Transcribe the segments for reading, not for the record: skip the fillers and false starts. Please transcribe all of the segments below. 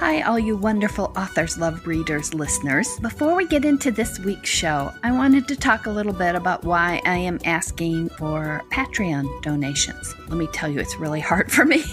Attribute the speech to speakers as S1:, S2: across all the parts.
S1: Hi, all you wonderful Authors Love Readers listeners. Before we get into this week's show, I wanted to talk a little bit about why I am asking for Patreon donations. Let me tell you, it's really hard for me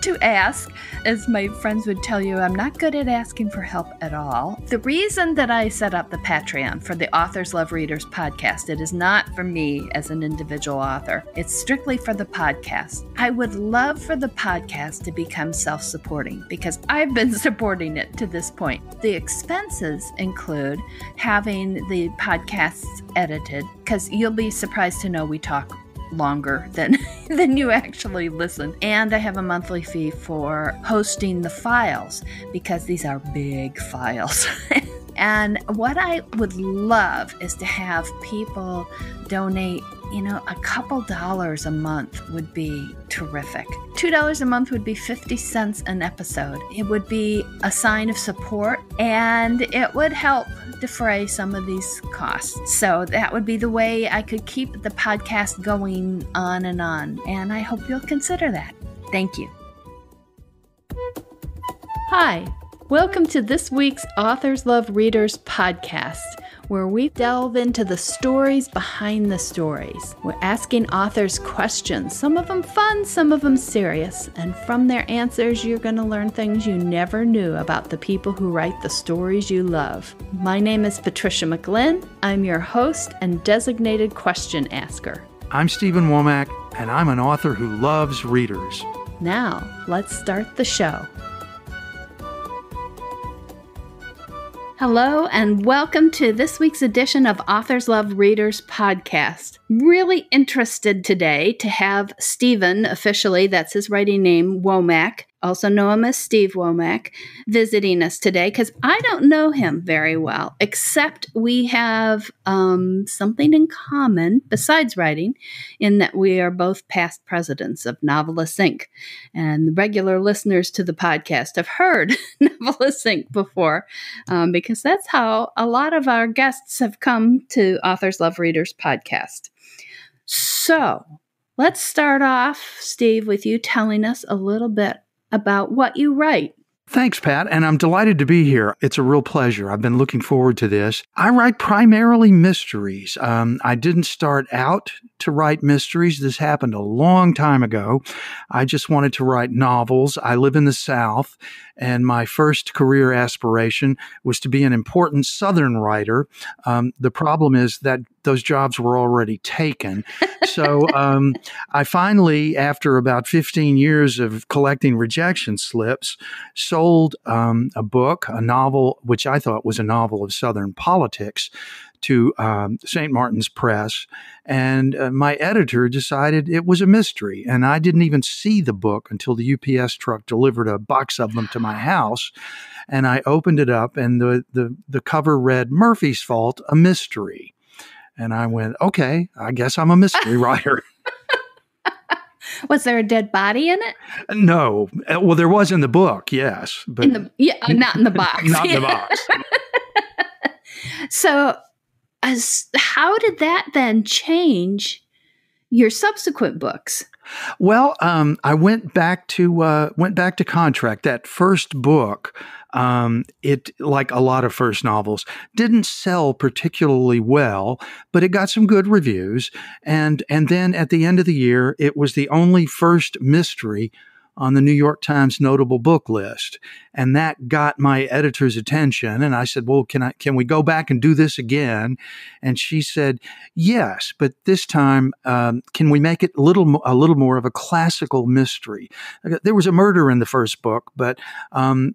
S1: to ask. As my friends would tell you, I'm not good at asking for help at all. The reason that I set up the Patreon for the Authors Love Readers podcast, it is not for me as an individual author. It's strictly for the podcast. I would love for the podcast to become self-supporting because I've been supporting it to this point. The expenses include having the podcasts edited, because you'll be surprised to know we talk longer than you actually listen. And I have a monthly fee for hosting the files because these are big files. And what I would love is to have people donate, a couple dollars a month would be terrific. $2 a month would be 50 cents an episode. It would be a sign of support and it would help defray some of these costs. So that would be the way I could keep the podcast going on. And I hope you'll consider that. Thank you. Hi, welcome to this week's Authors Love Readers podcast, where we delve into the stories behind the stories. We're asking authors questions, some of them fun, some of them serious, and from their answers, you're going to learn things you never knew about the people who write the stories you love. My name is Patricia McLinn. I'm your host and designated question asker.
S2: I'm Steven Womack, and I'm an author who loves readers.
S1: Now, let's start the show. Hello, and welcome to this week's edition of Authors Love Readers podcast. Really interested today to have Steven, officially, that's his writing name, Womack, also know him as Steve Womack, visiting us today because I don't know him very well, except we have something in common besides writing, in that we are both past presidents of Novelists Inc. And the regular listeners to the podcast have heard Novelists Inc. before, because that's how a lot of our guests have come to Authors Love Readers podcast. So let's start off, Steve, with you telling us a little bit about what you write.
S2: Thanks, Pat, and I'm delighted to be here. It's a real pleasure. I've been looking forward to this. I write primarily mysteries. I didn't start out to write mysteries. This happened a long time ago. I just wanted to write novels. I live in the South, and my first career aspiration was to be an important Southern writer. The problem is that those jobs were already taken. So I finally, after about 15 years of collecting rejection slips, sold a book, a novel, which I thought was a novel of Southern politics, to St. Martin's Press. And my editor decided it was a mystery. And I didn't even see the book until the UPS truck delivered a box of them to my house. And I opened it up, and the cover read, "Murphy's Fault, a Mystery." And I went, okay, I guess I'm a mystery writer.
S1: Was there a dead body in it?
S2: No. Well, there was in the book, yes. But
S1: not in the box.
S2: Not in the box.
S1: So how did that then change your subsequent books?
S2: Well, I went back to contract. That first book, it, like a lot of first novels, didn't sell particularly well, but it got some good reviews. And then at the end of the year, it was the only first mystery on the New York Times notable book list. And that got my editor's attention. And I said, well, can we go back and do this again? And she said, yes, but this time, can we make it a little more of a classical mystery? There was a murder in the first book, but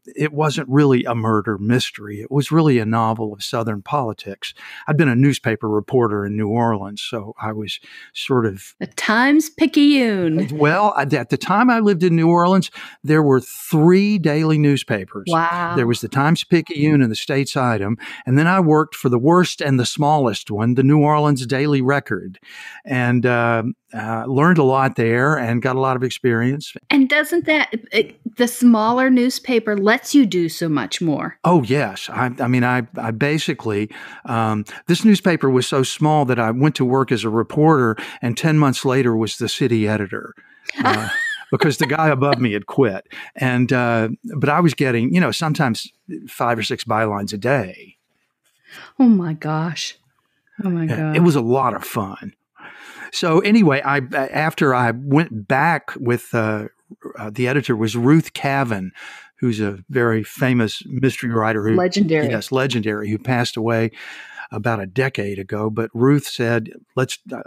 S2: it wasn't really a murder mystery. It was really a novel of Southern politics. I'd been a newspaper reporter in New Orleans, so I was sort of
S1: a Times-Picayune.
S2: Well, at the time I lived in New Orleans, there were 3 daily newspapers.
S1: Wow.
S2: There was the Times-Picayune and the States Item. And then I worked for the worst and the smallest one, the New Orleans Daily Record, and learned a lot there and got a lot of experience.
S1: And doesn't the smaller newspaper lets you do so much more?
S2: Oh, yes. I basically, this newspaper was so small that I went to work as a reporter and 10 months later was the city editor. because the guy above me had quit. And, but I was getting, sometimes 5 or 6 bylines a day.
S1: Oh my gosh. Oh my gosh.
S2: It was a lot of fun. So anyway, after I went back with, the editor was Ruth Cavan, who's a very famous mystery writer.
S1: Legendary.
S2: Yes, legendary, who passed away about a decade ago. But Ruth said,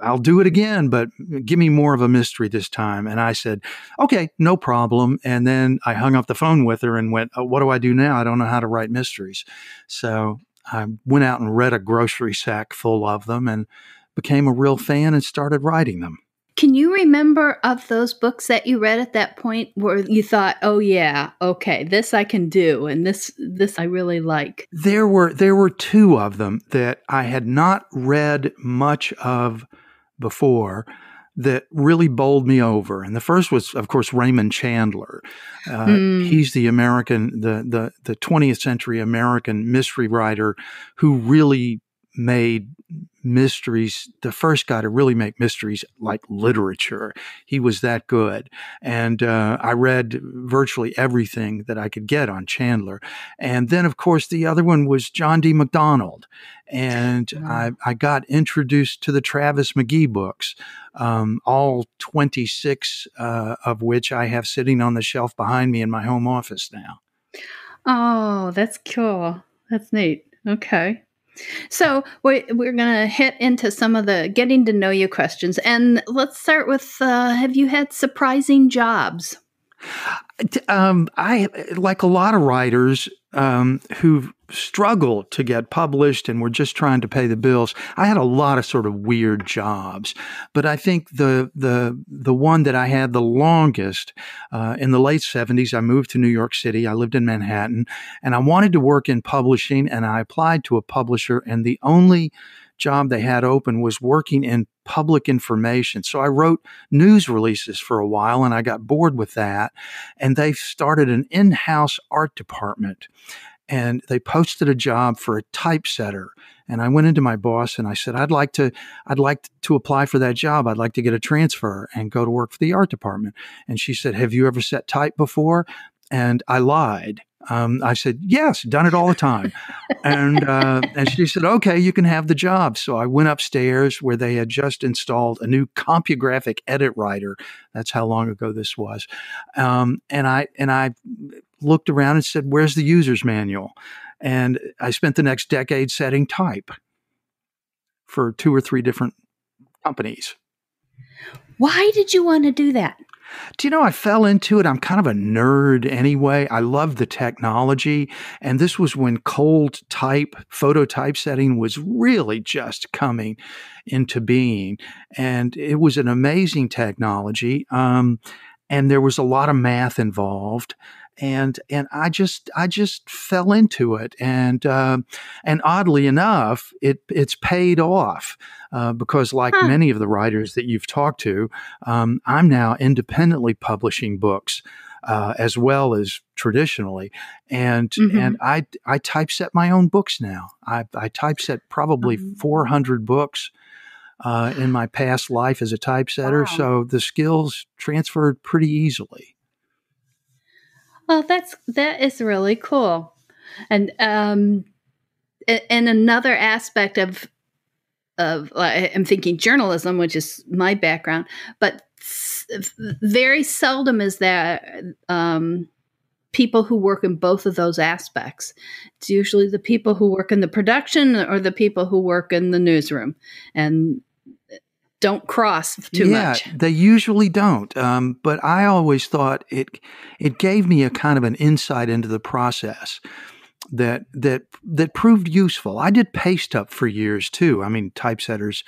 S2: I'll do it again, but give me more of a mystery this time. And I said, okay, no problem. And then I hung up the phone with her and went, oh, what do I do now? I don't know how to write mysteries. So I went out and read a grocery sack full of them and became a real fan and started writing them.
S1: Can you remember of those books that you read at that point where you thought, oh yeah, okay, this I can do, and this I really like?
S2: There were 2 of them that I had not read much of before that really bowled me over. And the first was, of course, Raymond Chandler. He's the American, the 20th century American mystery writer who really made mysteries, the first guy to really make mysteries like literature. He was that good. And I read virtually everything that I could get on Chandler. And then, of course, the other one was John D. MacDonald. And I got introduced to the Travis McGee books, all 26 of which I have sitting on the shelf behind me in my home office now.
S1: Oh, that's cool. That's neat. Okay. So we're going to hit into some of the getting to know you questions. And let's start with, have you had surprising jobs?
S2: I, like a lot of writers who've struggled to get published and were just trying to pay the bills, I had a lot of sort of weird jobs. But I think the one that I had the longest, in the late 70s, I moved to New York City. I lived in Manhattan, and I wanted to work in publishing, and I applied to a publisher, and the only job they had open was working in public information. So I wrote news releases for a while, and I got bored with that. And they started an in-house art department, and they posted a job for a typesetter. And I went into my boss and I said, I'd like to apply for that job. I'd like to get a transfer and go to work for the art department. And she said, have you ever set type before? And I lied. I said, yes, done it all the time. And she said, okay, you can have the job. So I went upstairs where they had just installed a new CompuGraphic edit writer. That's how long ago this was. And I looked around and said, where's the user's manual? And I spent the next decade setting type for 2 or 3 different companies.
S1: Why did you want to do that?
S2: Do you know, I fell into it. I'm kind of a nerd anyway. I love the technology. And this was when cold type, photo typesetting was really just coming into being. And it was an amazing technology. And there was a lot of math involved. And I just fell into it. And oddly enough, it's paid off. Because like many of the writers that you've talked to, I'm now independently publishing books, as well as traditionally. And I typeset my own books now. I typeset probably 400 books in my past life as a typesetter. Wow. So the skills transferred pretty easily.
S1: Well, that is really cool. And another aspect of I'm thinking journalism, which is my background, but very seldom is there people who work in both of those aspects. It's usually the people who work in the production or the people who work in the newsroom and don't cross too much.
S2: Yeah, they usually don't. But I always thought it gave me a kind of an insight into the process that proved useful. I did paste up for years too. I mean, typesetters,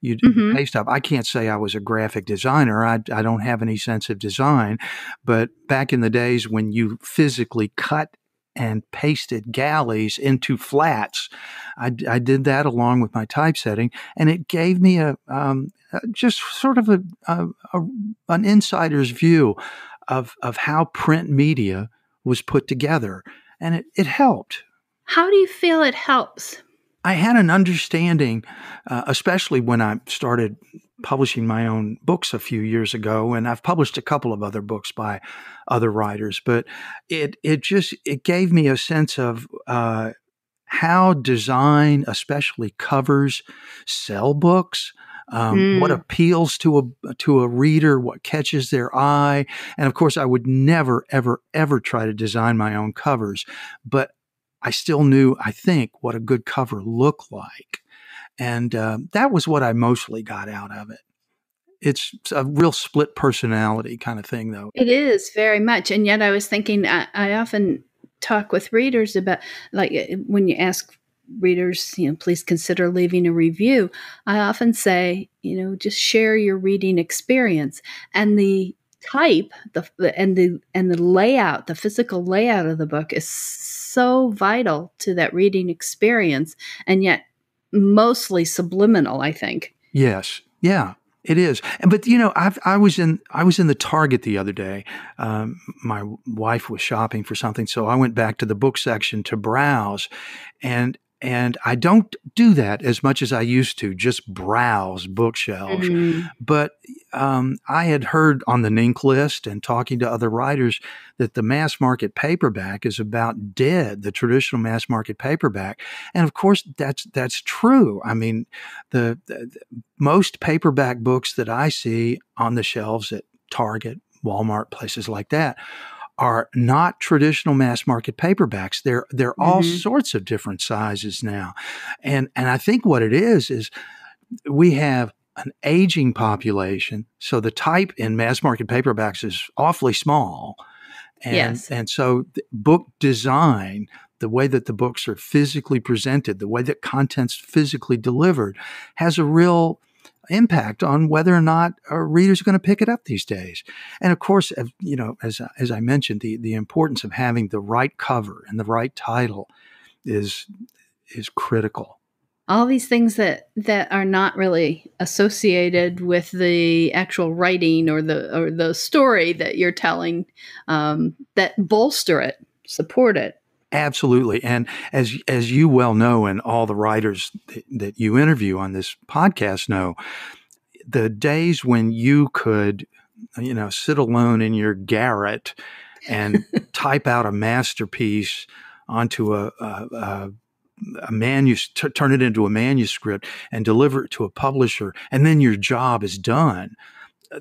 S2: you do paste up. I can't say I was a graphic designer. I don't have any sense of design. But back in the days when you physically cut and pasted galleys into flats, I did that along with my typesetting, and it gave me a just sort of an insider's view of how print media was put together. And it helped.
S1: How do you feel it helps?
S2: I had an understanding, especially when I started publishing my own books a few years ago, and I've published a couple of other books by other writers. But it gave me a sense of how design, especially covers, sell books. What appeals to a reader, what catches their eye. And of course, I would never, ever, ever try to design my own covers, but I still knew, I think, what a good cover looked like. And that was what I mostly got out of it. It's a real split personality kind of thing, though.
S1: It is very much. And yet I was thinking, I often talk with readers about, like, when you ask readers, please consider leaving a review. I often say, just share your reading experience, and the type, and the layout, the physical layout of the book is so vital to that reading experience, and yet mostly subliminal, I think.
S2: Yes. Yeah. It is. But, I was in the Target the other day. My wife was shopping for something, so I went back to the book section to browse, and I don't do that as much as I used to, just browse bookshelves. But I had heard on the Nink list and talking to other writers that the mass market paperback is about dead, the traditional mass market paperback. And of course, that's true. I mean, the most paperback books that I see on the shelves at Target, Walmart, places like that, are not traditional mass market paperbacks. They're all sorts of different sizes now. And I think what it is we have an aging population. So the type in mass market paperbacks is awfully small. And so the book design, the way that the books are physically presented, the way that content's physically delivered, has a real impact on whether or not our readers are going to pick it up these days. And of course, as I mentioned, the importance of having the right cover and the right title is critical.
S1: All these things that are not really associated with the actual writing or the story that you're telling, that bolster it, support it.
S2: Absolutely. And as you well know, and all the writers that you interview on this podcast know, the days when you could, sit alone in your garret and type out a masterpiece onto a turn it into a manuscript and deliver it to a publisher, and then your job is done.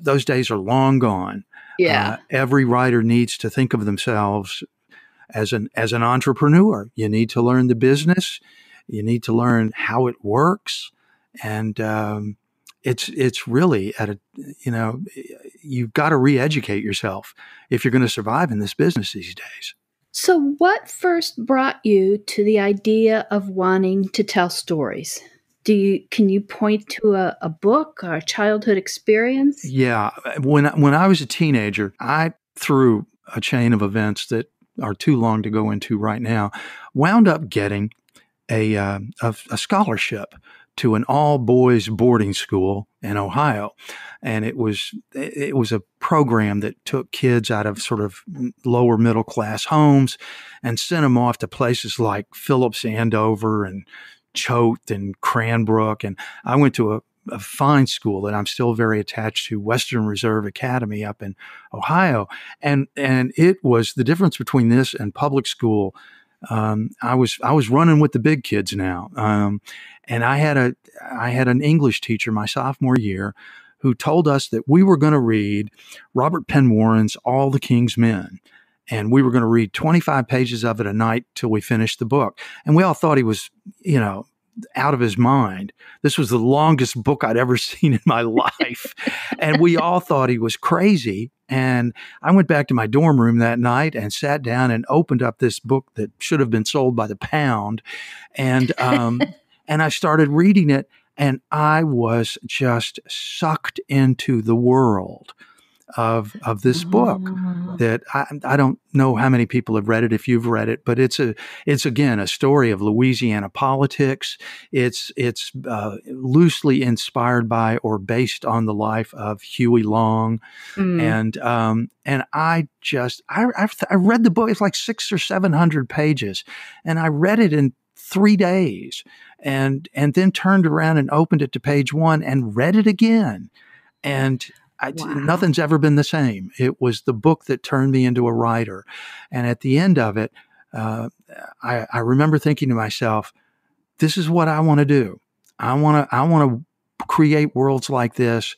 S2: Those days are long gone.
S1: Yeah.
S2: Every writer needs to think of themselves as an entrepreneur. You need to learn the business. You need to learn how it works. And it's really you've got to re-educate yourself if you're going to survive in this business these days.
S1: So what first brought you to the idea of wanting to tell stories? Can you point to a book or a childhood experience?
S2: Yeah. When I was a teenager, I, through a chain of events that are too long to go into right now, wound up getting a scholarship to an all-boys boarding school in Ohio. And it was a program that took kids out of sort of lower middle class homes and sent them off to places like Phillips Andover and Choate and Cranbrook. And I went to a fine school that I'm still very attached to, Western Reserve Academy up in Ohio. And it was the difference between this and public school. I was running with the big kids now. And I had an English teacher my sophomore year who told us that we were going to read Robert Penn Warren's All the King's Men. And we were going to read 25 pages of it a night till we finished the book. And we all thought he was, out of his mind. This was the longest book I'd ever seen in my life. And we all thought he was crazy. And I went back to my dorm room that night and sat down and opened up this book that should have been sold by the pound. And, and I started reading it, and I was just sucked into the world of this book that I don't know how many people have read it, if you've read it, but it's again a story of Louisiana politics. It's loosely inspired by or based on the life of Huey Long. And I read the book. It's like 600 or 700 pages, and I read it in 3 days. and then turned around and opened it to page one and read it again. And
S1: Wow.
S2: nothing's ever been the same. It was the book that turned me into a writer. And at the end of it, I remember thinking to myself, this is what I want to do. I want to create worlds like this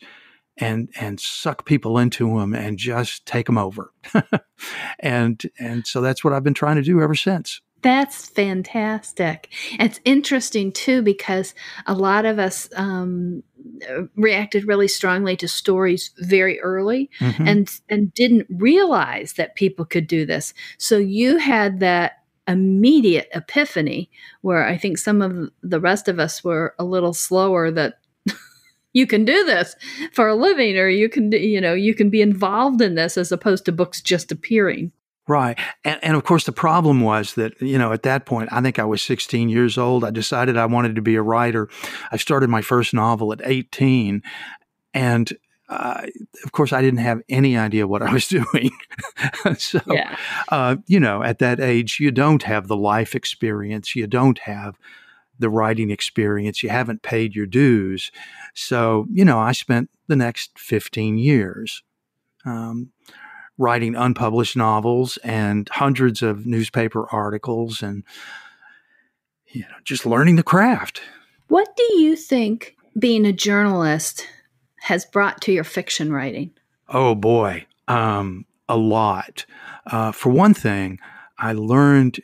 S2: and suck people into them and just take them over. and so that's what I've been trying to do ever since.
S1: That's fantastic. It's interesting too, because a lot of us reacted really strongly to stories very early, and didn't realize that people could do this. So you had that immediate epiphany, where I think some of the rest of us were a little slower, that you can do this for a living, or you can be involved in this, as opposed to books just appearing.
S2: Right. And of course, the problem was that, at that point, I think I was 16 years old. I decided I wanted to be a writer. I started my first novel at 18. And of course, I didn't have any idea what I was doing. So, at that age, you don't have the life experience. You don't have the writing experience. You haven't paid your dues. So, I spent the next 15 years writing unpublished novels and hundreds of newspaper articles and, just learning the craft.
S1: What do you think being a journalist has brought to your fiction writing?
S2: Oh, boy. A lot. For one thing, I learned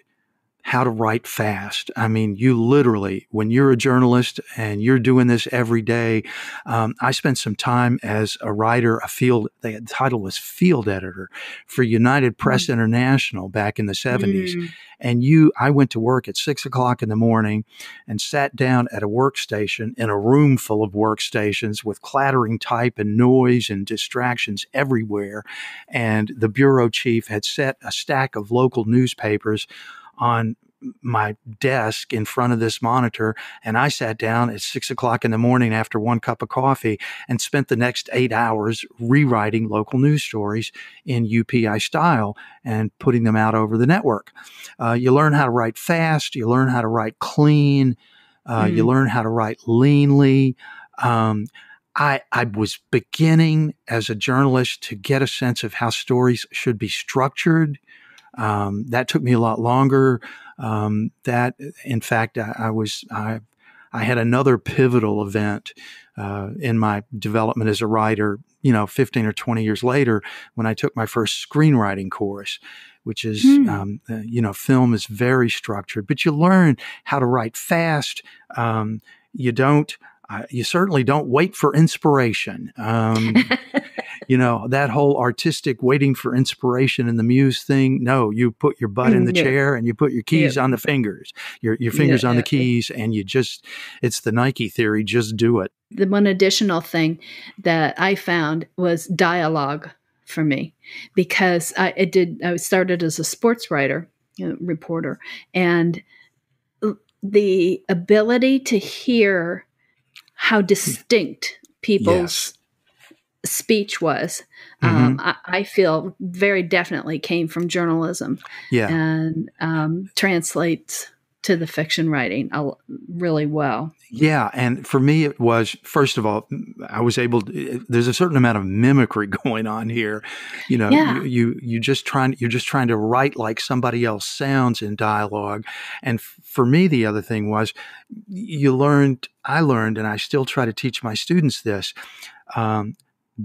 S2: how to write fast. I mean, you literally, when you're a journalist and you're doing this every day, I spent some time as a writer, the title was field editor for United Press International back in the 70s. And I went to work at 6 o'clock in the morning and sat down at a workstation in a room full of workstations with clattering type and noise and distractions everywhere. And the bureau chief had set a stack of local newspapers on my desk in front of this monitor. And I sat down at 6 o'clock in the morning after one cup of coffee and spent the next 8 hours rewriting local news stories in UPI style and putting them out over the network. You learn how to write fast. You learn how to write clean. You learn how to write leanly. I was beginning as a journalist to get a sense of how stories should be structured. That took me a lot longer. In fact, I had another pivotal event in my development as a writer, 15 or 20 years later, when I took my first screenwriting course, which is, film is very structured, but you learn how to write fast. You certainly don't wait for inspiration. That whole artistic waiting for inspiration in the muse thing. No, you put your butt in the chair and you put your keys on the fingers, your fingers on the keys, and it's the Nike theory, just do it.
S1: The one additional thing that I found was dialogue for me, because I started as a sports writer, reporter, and the ability to hear how distinct people's speech was, I feel very definitely came from journalism, and translates to the fiction writing really well.
S2: Yeah. And for me, it was, first of all, I was able to, there's a certain amount of mimicry going on here. You're just trying to write like somebody else sounds in dialogue. And for me, the other thing was I learned, and I still try to teach my students this,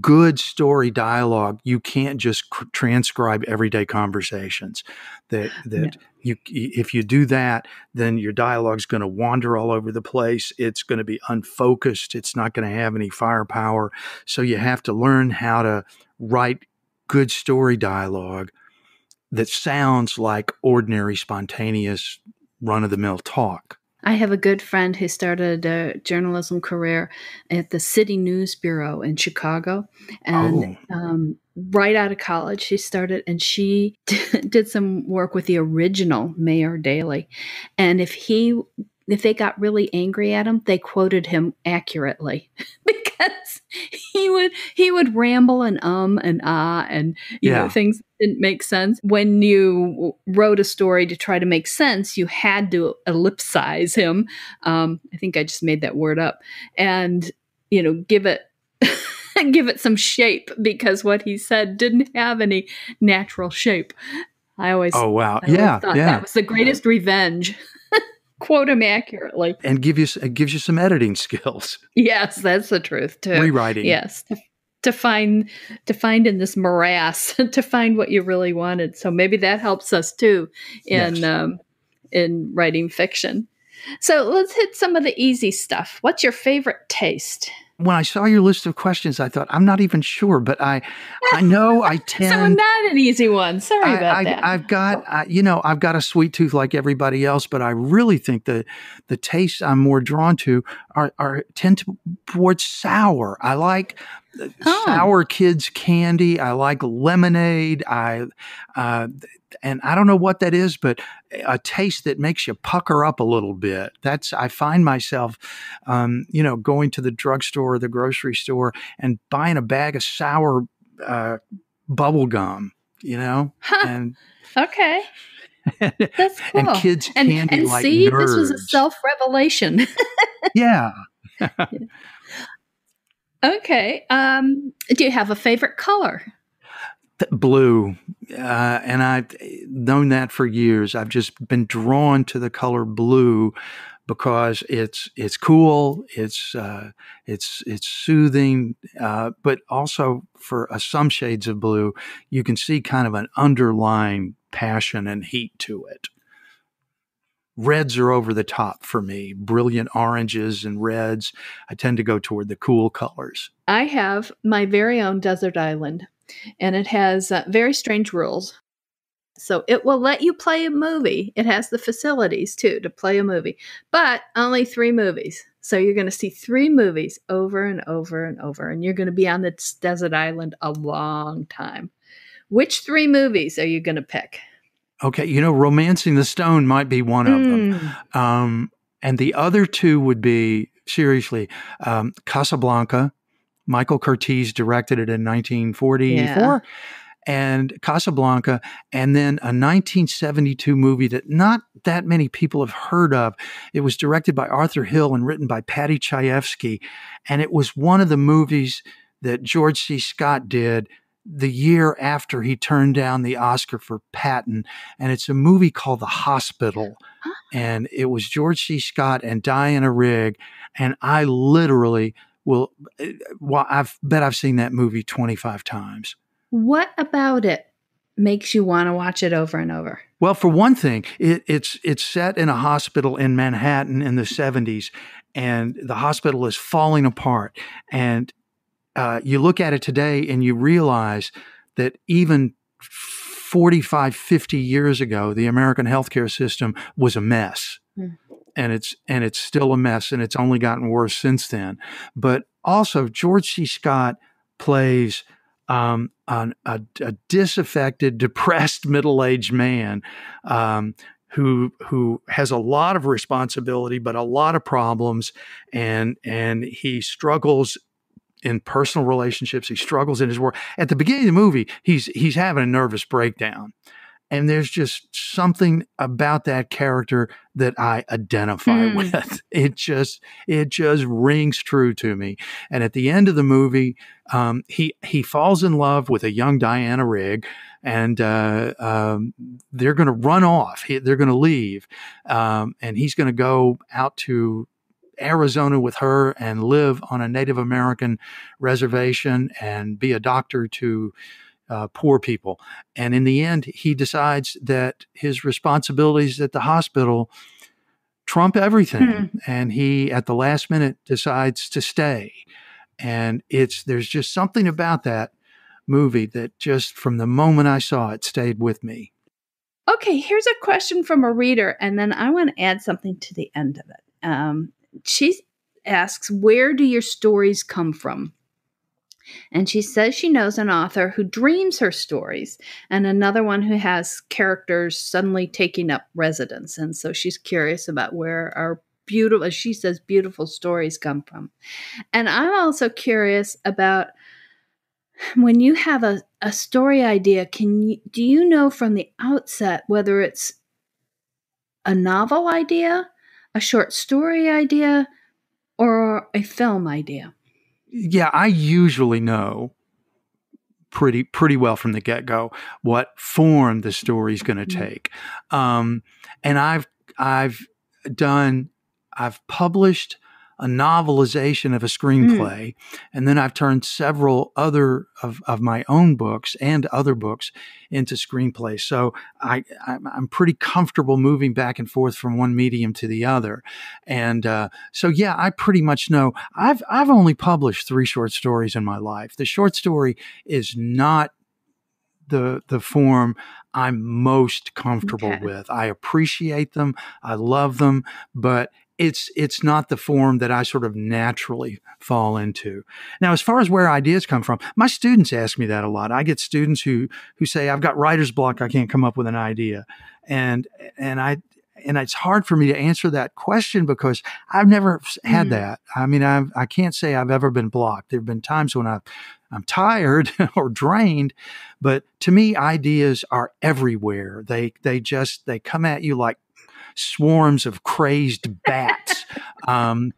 S2: good story dialogue. You can't just transcribe everyday conversations. If you do that, then your dialogue's going to wander all over the place. It's going to be unfocused. It's not going to have any firepower. So you have to learn how to write good story dialogue that sounds like ordinary, spontaneous, run-of-the-mill talk.
S1: I have a good friend who started a journalism career at the City News Bureau in Chicago. And right out of college, she started, and she did some work with the original Mayor Daley. And if they got really angry at him, they quoted him accurately Yes, he would ramble and ah and things didn't make sense. When you wrote a story to try to make sense, you had to ellipsize him. I think I just made that word up, and give it give it some shape, because what he said didn't have any natural shape. I always thought that was the greatest revenge. Quote him accurately.
S2: And it gives you some editing skills.
S1: Yes, that's the truth too.
S2: Rewriting.
S1: Yes. To find in this morass, to find what you really wanted. So maybe that helps us too in writing fiction. So let's hit some of the easy stuff. What's your favorite taste?
S2: When I saw your list of questions, I thought, I'm not even sure, but I know I tend.
S1: So not an easy one. Sorry about that.
S2: I've got a sweet tooth like everybody else, but I really think the tastes I'm more drawn to tend towards sour. I like sour kids candy. I like lemonade. And I don't know what that is, but a taste that makes you pucker up a little bit. I find myself, going to the drugstore or the grocery store and buying a bag of sour bubble gum, and
S1: okay. That's cool.
S2: And kids candy
S1: and
S2: like
S1: see,
S2: nerds.
S1: This was a self-revelation.
S2: Yeah.
S1: Okay. Do you have a favorite color?
S2: Blue. And I've known that for years. I've just been drawn to the color blue because it's cool, it's soothing, but also for some shades of blue, you can see kind of an underlying passion and heat to it. Reds are over the top for me. Brilliant oranges and reds. I tend to go toward the cool colors.
S1: I have my very own desert island, and it has very strange rules. So it will let you play a movie. It has the facilities, too, to play a movie, but only 3 movies. So you're going to see 3 movies over and over and over, and you're going to be on this desert island a long time. Which 3 movies are you going to pick?
S2: Okay, Romancing the Stone might be one of them. And the other 2 would be, seriously, Casablanca. Michael Curtiz directed it in 1944. And Casablanca, and then a 1972 movie that not that many people have heard of. It was directed by Arthur Hill and written by Paddy Chayefsky. And it was one of the movies that George C. Scott did the year after he turned down the Oscar for Patton. And it's a movie called The Hospital. And it was George C. Scott and Diana Rigg. And I literally I bet I've seen that movie 25 times.
S1: What about it makes you want to watch it over and over?
S2: Well, for one thing, it's set in a hospital in Manhattan in the 70s, and the hospital is falling apart. And you look at it today and you realize that even 45, 50 years ago, the American healthcare system was a mess. And it's still a mess, and it's only gotten worse since then. But also, George C. Scott plays a disaffected, depressed, middle-aged man who has a lot of responsibility, but a lot of problems, and he struggles in personal relationships. He struggles in his work. At the beginning of the movie, he's having a nervous breakdown. And there's just something about that character that I identify with. It just rings true to me. And at the end of the movie, he falls in love with a young Diana Rigg, and they're going to run off. They're going to leave, and he's going to go out to Arizona with her and live on a Native American reservation and be a doctor to poor people. And in the end, he decides that his responsibilities at the hospital trump everything. And he, at the last minute, decides to stay. And there's just something about that movie that just from the moment I saw it stayed with me.
S1: Okay, here's a question from a reader, and then I want to add something to the end of it. She asks, where do your stories come from? And she says she knows an author who dreams her stories and another one who has characters suddenly taking up residence. And so she's curious about where our beautiful, as she says, beautiful stories come from. And I'm also curious about when you have a story idea, do you know from the outset whether it's a novel idea, a short story idea, or a film idea?
S2: Yeah, I usually know pretty well from the get-go what form the story's going to take. And I've published a novelization of a screenplay, and then I've turned several other of my own books and other books into screenplays. So I'm pretty comfortable moving back and forth from one medium to the other. And so, yeah, I pretty much know. I've only published 3 short stories in my life. The short story is not the form I'm most comfortable with. I appreciate them. I love them, but it's not the form that I sort of naturally fall into. Now, as far as where ideas come from, my students ask me that a lot. I get students who say, I've got writer's block. I can't come up with an idea. And it's hard for me to answer that question because I've never had that. I mean, I can't say I've ever been blocked. There have been times when I'm tired or drained, but to me, ideas are everywhere. They come at you like swarms of crazed bats. And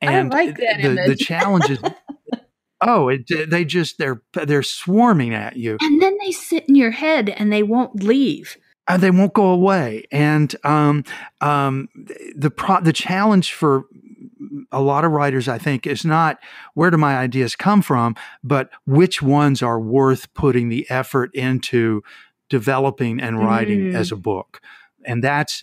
S1: I like that
S2: the challenge is, they're swarming at you.
S1: And then they sit in your head and they won't leave.
S2: They won't go away. And the challenge for a lot of writers, I think, is not where do my ideas come from, but which ones are worth putting the effort into developing and writing as a book. And that's,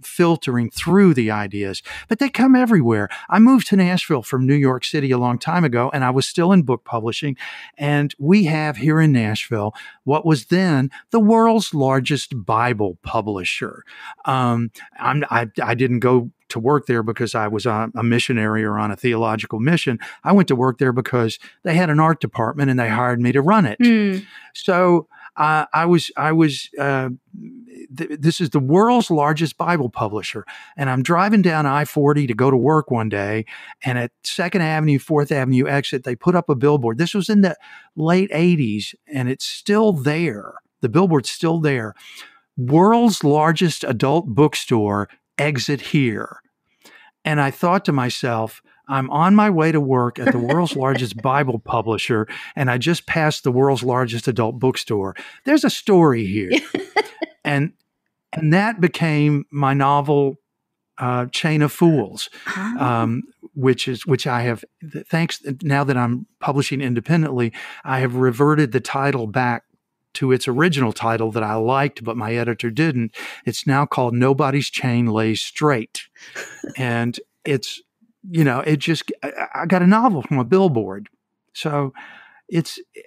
S2: filtering through the ideas. But they come everywhere. I moved to Nashville from New York City a long time ago, and I was still in book publishing. And we have here in Nashville what was then the world's largest Bible publisher. I didn't go to work there because I was a missionary or on a theological mission. I went to work there because they had an art department and they hired me to run it. So this is the world's largest Bible publisher. And I'm driving down I-40 to go to work one day. And at 2nd Avenue, 4th Avenue exit, they put up a billboard. This was in the late 80s, and it's still there. The billboard's still there. World's largest adult bookstore, exit here. And I thought to myself, I'm on my way to work at the world's largest Bible publisher, and I just passed the world's largest adult bookstore. There's a story here. And that became my novel, Chain of Fools, which I have, thanks, now that I'm publishing independently, I have reverted the title back to its original title that I liked, but my editor didn't. It's now called Nobody's Chain Lays Straight. And it's, I got a novel from a billboard. So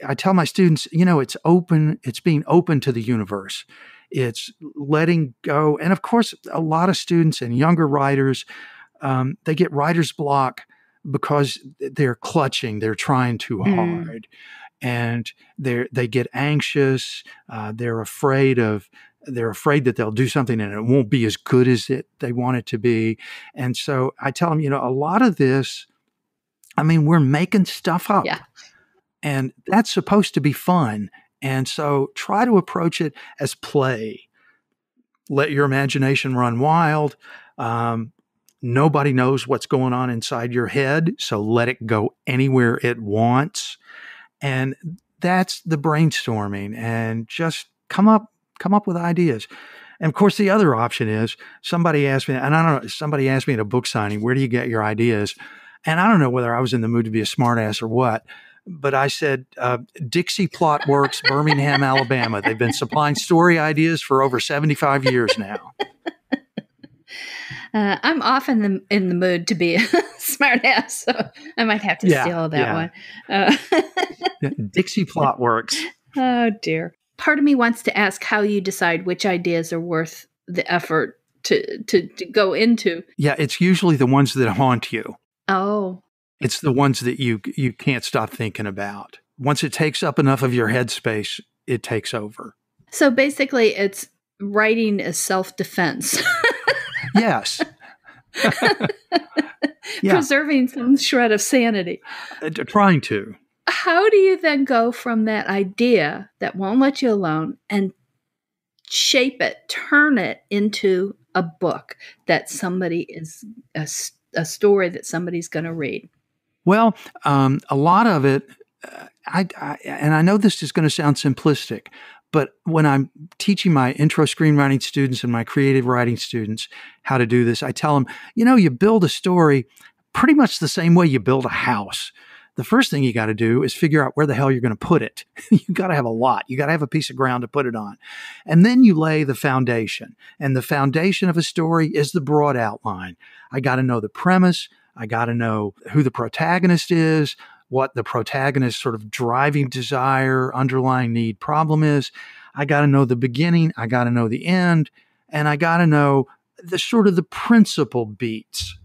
S2: I tell my students, it's being open to the universe. It's letting go. And of course, a lot of students and younger writers, they get writer's block because they're clutching, they're trying too hard. And they get anxious. They're afraid that they'll do something and it won't be as good as they want it to be. And so I tell them, a lot of this, we're making stuff up.
S1: Yeah.
S2: And that's supposed to be fun. And so try to approach it as play. Let your imagination run wild. Nobody knows what's going on inside your head, so let it go anywhere it wants. And that's the brainstorming, and just come up with ideas. And of course, the other option is somebody asked me at a book signing, where do you get your ideas? And I don't know whether I was in the mood to be a smartass or what, but I said, Dixie Plot Works, Birmingham, Alabama. They've been supplying story ideas for over 75 years now.
S1: I'm often in the mood to be a smartass, so I might have to steal that one.
S2: Dixie Plot Works.
S1: Oh, dear. Part of me wants to ask how you decide which ideas are worth the effort to go into.
S2: Yeah, it's usually the ones that haunt you.
S1: Oh.
S2: It's the ones that you can't stop thinking about. Once it takes up enough of your headspace, it takes over.
S1: So basically, it's writing as self-defense.
S2: Yes. Yeah.
S1: Preserving some shred of sanity.
S2: Trying to.
S1: How do you then go from that idea that won't let you alone and shape it, turn it into a book that somebody is a story that somebody's going to read?
S2: Well, a lot of it, and I know this is going to sound simplistic, but when I'm teaching my intro screenwriting students and my creative writing students how to do this, I tell them, you build a story pretty much the same way you build a house. The first thing you got to do is figure out where the hell you're going to put it. You got to have a lot. You got to have a piece of ground to put it on. And then you lay the foundation. And the foundation of a story is the broad outline. I got to know the premise. I got to know who the protagonist is, what the protagonist's sort of driving desire, underlying need, problem is. I got to know the beginning. I got to know the end. And I got to know the sort of the principal beats.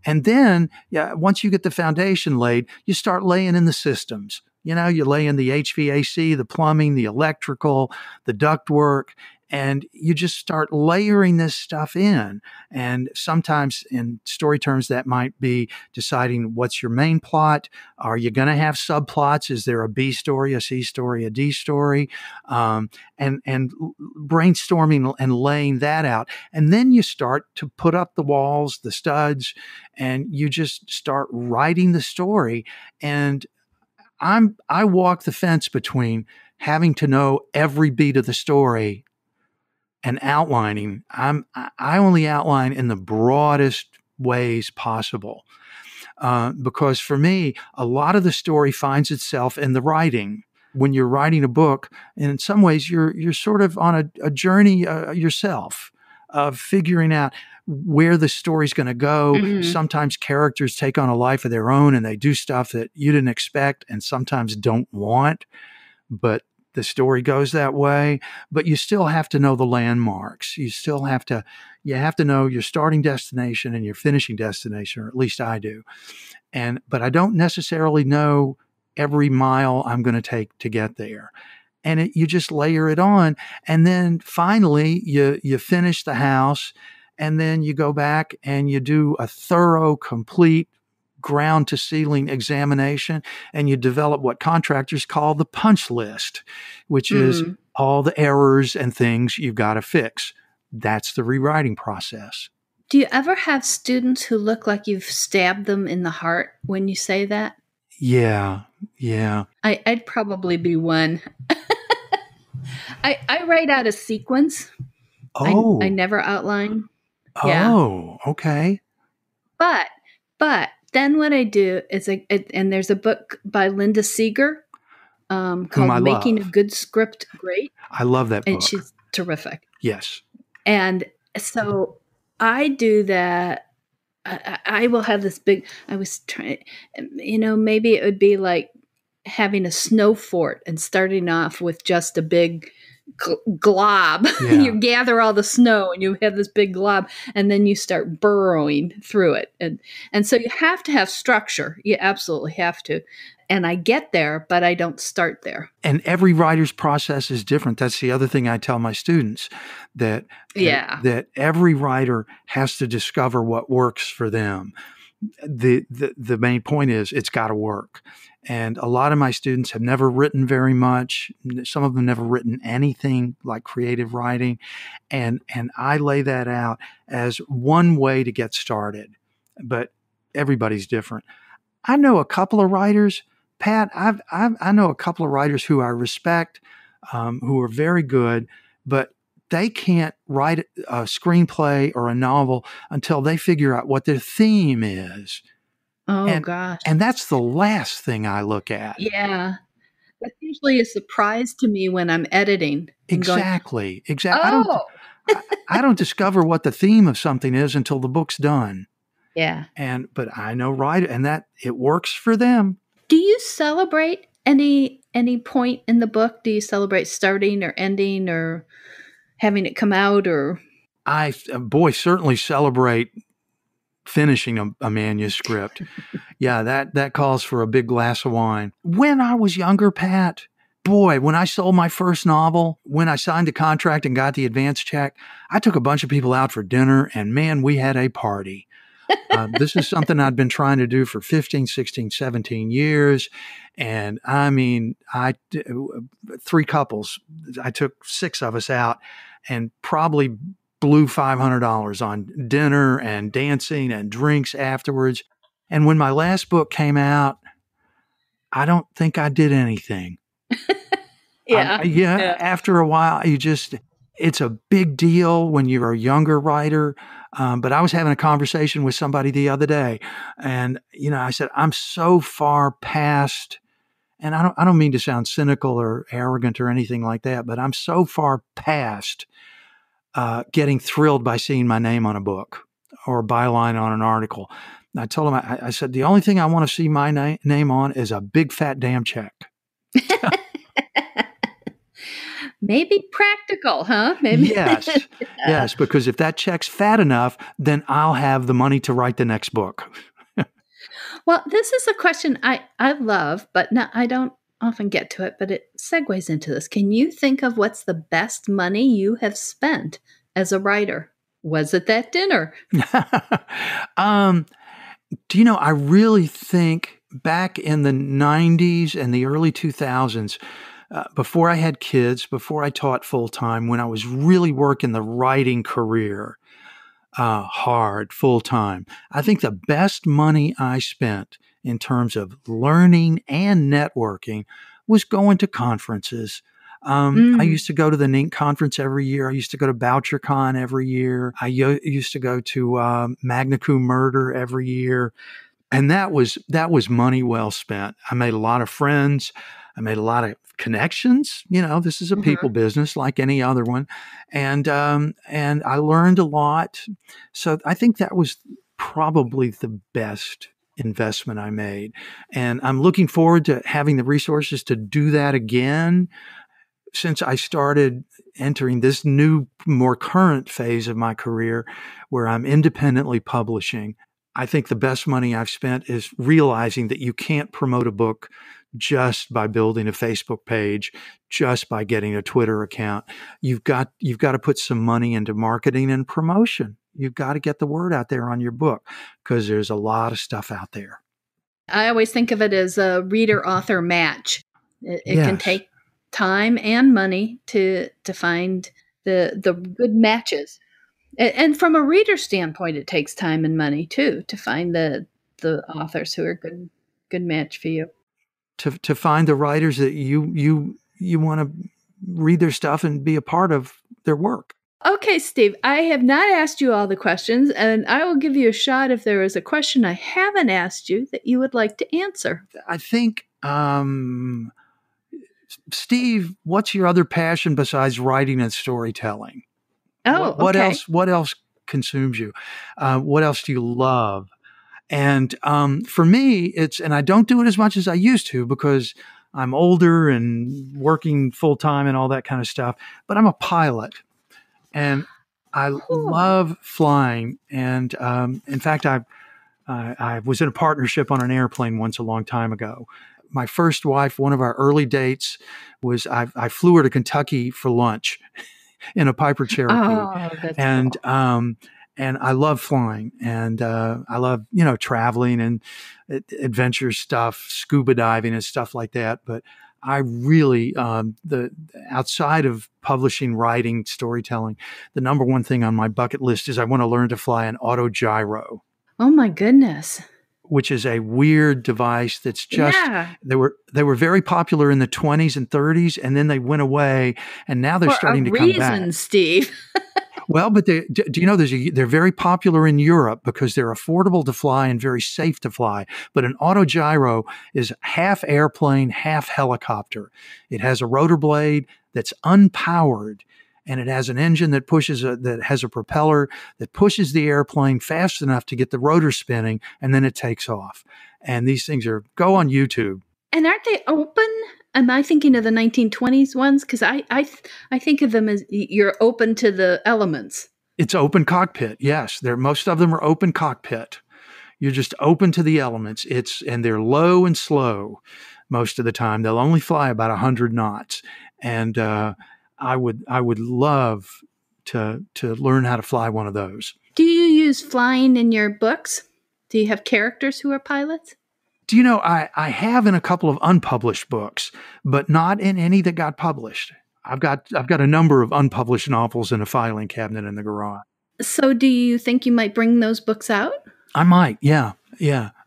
S2: And then, once you get the foundation laid, you start laying in the systems. You lay in the HVAC, the plumbing, the electrical, the ductwork, and you just start layering this stuff in. And sometimes in story terms, that might be deciding what's your main plot. Are you going to have subplots? Is there a B story, a C story, a D story? And brainstorming and laying that out. And then you start to put up the walls, the studs, and you just start writing the story. And I walk the fence between having to know every beat of the story and outlining. I only outline in the broadest ways possible, because for me, a lot of the story finds itself in the writing. When you're writing a book, and in some ways, you're sort of on a journey yourself of figuring out where the story's going to go. Mm-hmm. Sometimes characters take on a life of their own, and they do stuff that you didn't expect, and sometimes don't want, but the story goes that way. But you still have to know the landmarks. You have to know your starting destination and your finishing destination, or at least I do. But I don't necessarily know every mile I'm going to take to get there. And you just layer it on. And then finally you finish the house, and then you go back and you do a thorough, complete ground to ceiling examination, and you develop what contractors call the punch list, which is all the errors and things you've got to fix. That's the rewriting process.
S1: Do you ever have students who look like you've stabbed them in the heart when you say that?
S2: Yeah.
S1: I'd probably be one. I write out a sequence.
S2: Oh.
S1: I never outline.
S2: Oh, yeah. Okay.
S1: But then what I do is, and there's a book by Linda Seeger called Making a Good Script Great.
S2: I love that book.
S1: And she's terrific.
S2: Yes.
S1: And so I do that. I will have this big, I was trying, maybe it would be like having a snow fort and starting off with just a big glob. Yeah. You gather all the snow and you have this big glob, and then you start burrowing through it. And so you have to have structure. You absolutely have to. And I get there, but I don't start there.
S2: And every writer's process is different. That's the other thing I tell my students, that every writer has to discover what works for them. The main point is it's got to work. And a lot of my students have never written very much. Some of them never written anything like creative writing. And I lay that out as one way to get started. But everybody's different. I know a couple of writers, Pat, I know a couple of writers who I respect, who are very good, but they can't write a screenplay or a novel until they figure out what their theme is.
S1: Oh, gosh.
S2: And that's the last thing I look at.
S1: Yeah. That's usually a surprise to me when I'm editing.
S2: Exactly.
S1: Oh.
S2: I don't discover what the theme of something is until the book's done.
S1: Yeah.
S2: But I know writer, and that it works for them.
S1: Do you celebrate any point in the book? Do you celebrate starting or ending or having it come out? Or
S2: I certainly celebrate finishing a manuscript. Yeah, that calls for a big glass of wine. When I was younger, Pat, boy, when I sold my first novel, when I signed the contract and got the advance check, I took a bunch of people out for dinner, and man, we had a party. This is something I'd been trying to do for 15, 16, 17 years. And I mean, 3 couples, I took 6 of us out and probably blew $500 on dinner and dancing and drinks afterwards. And when my last book came out, I don't think I did anything.
S1: Yeah.
S2: After a while, it's a big deal when you're a younger writer. But I was having a conversation with somebody the other day, and, I said, I'm so far past, and I don't mean to sound cynical or arrogant or anything like that, but I'm so far past getting thrilled by seeing my name on a book or a byline on an article. And I told him, I said, the only thing I want to see my name on is a big fat damn check.
S1: Maybe practical, huh? Maybe.
S2: Yes, because if that check's fat enough, then I'll have the money to write the next book.
S1: Well, this is a question I love, but I don't often get to it, but it segues into this. Can you think of what's the best money you have spent as a writer? Was it that dinner?
S2: I really think back in the 90s and the early 2000s, before I had kids, before I taught full-time, when I was really working the writing career hard, full-time, I think the best money I spent in terms of learning and networking was going to conferences. I used to go to the NINC conference every year. I used to go to BoucherCon every year. I used to go to Magna Cum Murder every year. And that was money well spent. I made a lot of friends. I made a lot of connections. This is a people business like any other one. And I learned a lot. So I think that was probably the best investment I made. And I'm looking forward to having the resources to do that again. Since I started entering this new, more current phase of my career where I'm independently publishing, I think the best money I've spent is realizing that you can't promote a book just by building a Facebook page, just by getting a Twitter account. You've got to put some money into marketing and promotion. You've got to get the word out there on your book because there's a lot of stuff out there.
S1: I always think of it as a reader-author match. It can take time and money to find the good matches. And from a reader standpoint, it takes time and money too to find the authors who are good match for you.
S2: To find the writers that you want to read their stuff and be a part of their work.
S1: Okay, Steve, I have not asked you all the questions, and I will give you a shot if there is a question I haven't asked you that you would like to answer.
S2: I think, Steve, what's your other passion besides writing and storytelling?
S1: Oh,
S2: what
S1: okay.
S2: What else consumes you? What else do you love? And for me, and I don't do it as much as I used to because I'm older and working full time and all that kind of stuff. But I'm a pilot, and I love flying. And in fact, I was in a partnership on an airplane once a long time ago. My first wife, one of our early dates, was I flew her to Kentucky for lunch in a Piper Cherokee.
S1: Oh, that's cool.
S2: And I love flying, and I love, traveling and adventure stuff, scuba diving and stuff like that. But I really, outside of publishing, writing, storytelling, the number one thing on my bucket list is I want to learn to fly an autogyro.
S1: Oh my goodness.
S2: Which is a weird device that's just, they were very popular in the 20s and 30s, and then they went away, and now they're starting to come back.
S1: Steve.
S2: Well, but do you know they're very popular in Europe because they're affordable to fly and very safe to fly. But an autogyro is half airplane, half helicopter. It has a rotor blade that's unpowered, and it has an engine that has a propeller that pushes the airplane fast enough to get the rotor spinning, and then it takes off. And these things go on YouTube.
S1: And aren't they open? Am I thinking of the 1920s ones? Because I think of them as you're open to the elements.
S2: It's open cockpit. Yes, most of them are open cockpit. You're just open to the elements. And they're low and slow. most of the time. They'll only fly about 100 knots. And I would love to learn how to fly one of those.
S1: Do you use flying in your books? Do you have characters who are pilots?
S2: Do you know, I have in a couple of unpublished books, but not in any that got published. I've got a number of unpublished novels in a filing cabinet in the garage.
S1: So do you think you might bring those books out?
S2: I might, yeah.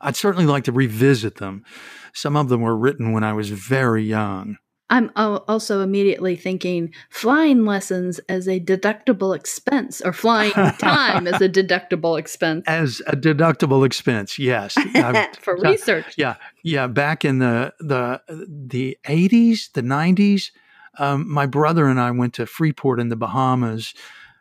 S2: I'd certainly like to revisit them. Some of them were written when I was very young.
S1: I'm also immediately thinking flying lessons as a deductible expense, or flying time as a deductible expense.
S2: As a deductible expense, yes.
S1: For research.
S2: Yeah. Back in the 80s, the 90s, my brother and I went to Freeport in the Bahamas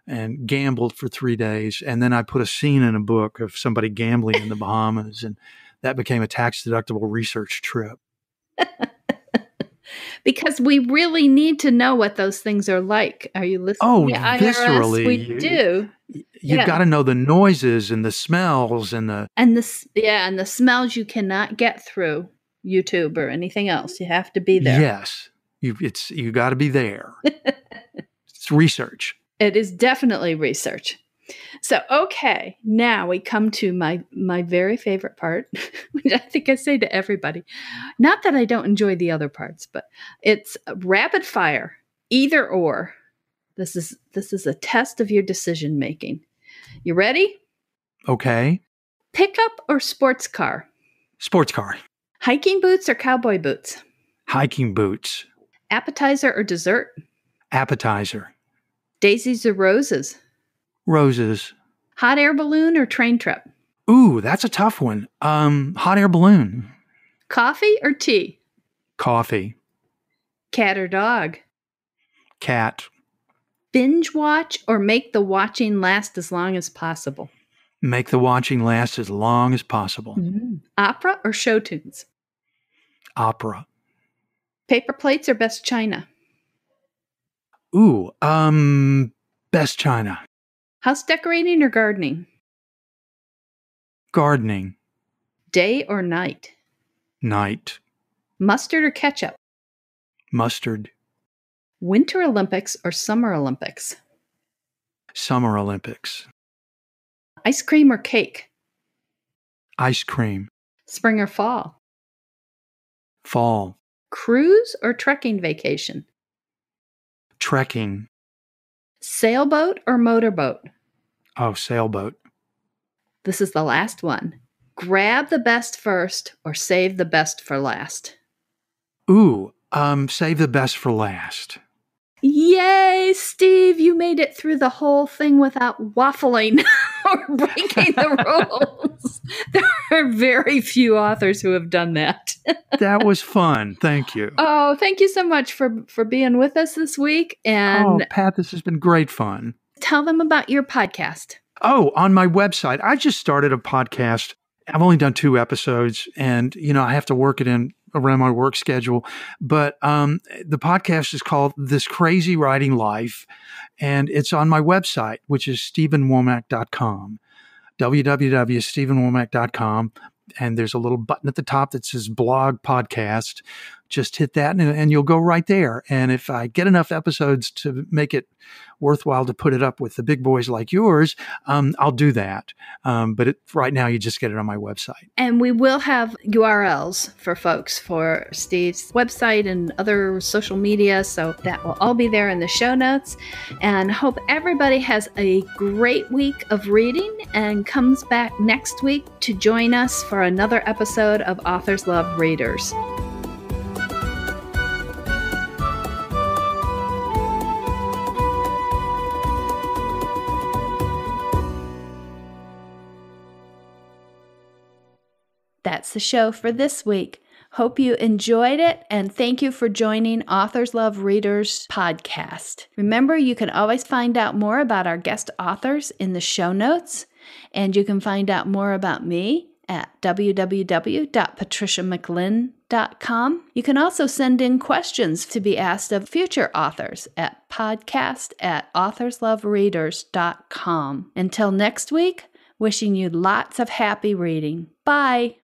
S2: and gambled for 3 days. And then I put a scene in a book of somebody gambling in the Bahamas, and that became a tax-deductible research trip.
S1: Because we really need to know what those things are like. Are you listening?
S2: Oh,
S1: IRS,
S2: viscerally.
S1: we do.
S2: You've got to know the noises and the smells and
S1: the smells you cannot get through YouTube or anything else. You have to be there.
S2: Yes. You got to be there. It's research.
S1: It is definitely research. So, okay, now we come to my very favorite part, which I think I say to everybody. Not that I don't enjoy the other parts, but it's rapid fire, either or. This is a test of your decision making. You ready?
S2: Okay.
S1: Pickup or sports car?
S2: Sports car.
S1: Hiking boots or cowboy boots?
S2: Hiking boots.
S1: Appetizer or dessert?
S2: Appetizer.
S1: Daisies or roses?
S2: Roses.
S1: Hot air balloon or train trip?
S2: Ooh, that's a tough one. Hot air balloon.
S1: Coffee or tea?
S2: Coffee.
S1: Cat or dog?
S2: Cat.
S1: Binge watch or make the watching last as long as possible?
S2: Make the watching last as long as possible.
S1: Mm-hmm. Opera or show tunes?
S2: Opera.
S1: Paper plates or best china?
S2: Ooh, best china.
S1: House decorating or gardening?
S2: Gardening.
S1: Day or night?
S2: Night.
S1: Mustard or ketchup?
S2: Mustard.
S1: Winter Olympics or Summer Olympics?
S2: Summer Olympics.
S1: Ice cream or cake?
S2: Ice cream.
S1: Spring or fall?
S2: Fall.
S1: Cruise or trekking vacation?
S2: Trekking.
S1: Sailboat or motorboat?
S2: Oh, sailboat.
S1: This is the last one. Grab the best first or save the best for last?
S2: Ooh, save the best for last.
S1: Yay, Steve, you made it through the whole thing without waffling or breaking the rules. There are very few authors who have done that.
S2: That was fun. Thank you.
S1: Oh, thank you so much for being with us this week. And
S2: Pat, this has been great fun.
S1: Tell them about your podcast.
S2: Oh, on my website, I just started a podcast. I've only done 2 episodes, and, I have to work it in around my work schedule. But the podcast is called This Crazy Writing Life, and it's on my website, which is stevenwomack.com, www.stevenwomack.com. And there's a little button at the top that says blog podcast. Just hit that and you'll go right there. And if I get enough episodes to make it worthwhile to put it up with the big boys like yours, I'll do that. But right now you just get it on my website.
S1: And we will have URLs for folks for Steve's website and other social media. So that will all be there in the show notes. And hope everybody has a great week of reading and comes back next week to join us for another episode of Authors Love Readers. That's the show for this week. Hope you enjoyed it, and thank you for joining Authors Love Readers podcast. Remember, you can always find out more about our guest authors in the show notes, and you can find out more about me at www.patriciamclinn.com. You can also send in questions to be asked of future authors at podcast@authorslovereaders.com. Until next week, wishing you lots of happy reading. Bye.